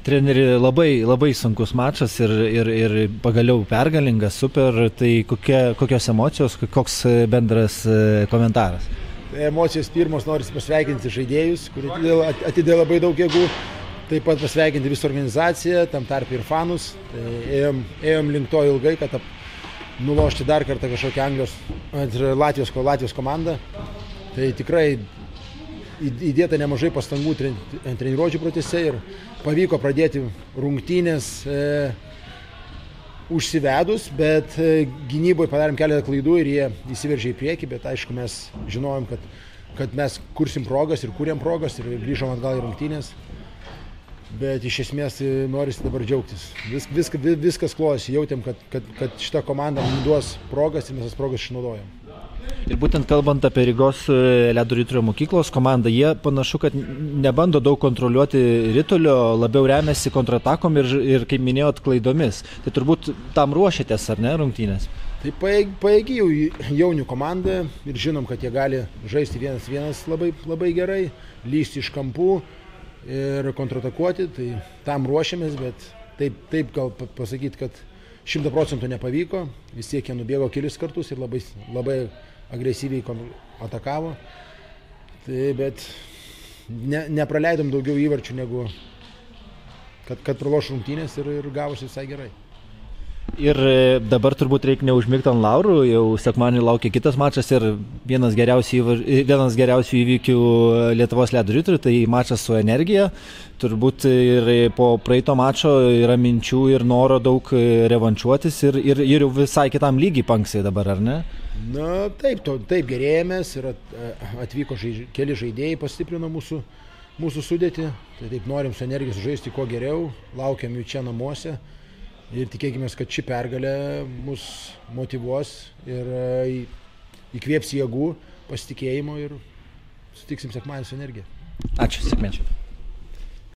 Treneri, labai sunkus mačas ir pagaliau pergalingas, super. Tai kokios emocijos, koks bendras komentaras? Emocijos pirmos norisi pasveikinti žaidėjus, kurie atidėjo labai daug jėgų. Taip pat pasveikinti visą organizaciją, tam tarp ir fanus. Ėjom link to ilgai, kad nulošti dar kartą kažkokią Latvijos komandą. Tai tikrai įdėta nemažai pastangų treniruočių procese ir pavyko pradėti rungtynės užsivedus, bet gynyboje padarėm keletą klaidų ir jie įsiveržė į priekį, bet aišku mes žinojom, kad mes kursim progas ir kūrėm progas ir grįžom atgal į rungtynės. Bet iš esmės norisi dabar džiaugtis. Viskas klojasi, jautėm, kad šita komanda mums duos progas ir mes tas progas išnaudojom. Ir būtent kalbant apie Rygos ledo ritulio mokyklos komandą, jie panašu, kad nebando daug kontroliuoti ritulio, labiau remiasi kontratakom ir kaip minėjot, klaidomis. Tai turbūt tam ruošiatės, ar ne, rungtynės? Tai pajėgi jaunių komanda ir žinom, kad jie gali žaisti 1-1 labai gerai, lysti iš kampų ir kontratakuoti, tai tam ruošiamės, bet taip gal pasakyti, kad 100% nepavyko, vis tiek jie nubėgo kelis kartus ir labai agresyviai atakavo, bet nepraleidom daugiau įvarčių negu kad praloš rungtynės ir gavosi visai gerai. Ir dabar turbūt reikia neužmigti ant laurų, jau sekmadienį laukia kitas mačas ir vienas geriausių įvykių Lietuvos ledo ritulio, tai mačas su Energija. Turbūt ir po praeito mačo yra minčių ir noro daug revanšuotis ir jau visai kitam lygiai panksai dabar, ar ne? Na taip gerėjomės ir atvyko keli žaidėjai, pastiprino mūsų sudėtį, tai taip norim su Energija sužaisti kuo geriau, laukiam jų čia namuose. Ir tikėkime, kad ši pergalė mus motyvuos ir įkvėps jėgų, pasitikėjimo ir sutiksim sekmadienį su Energija. Ačiū, sėkmės.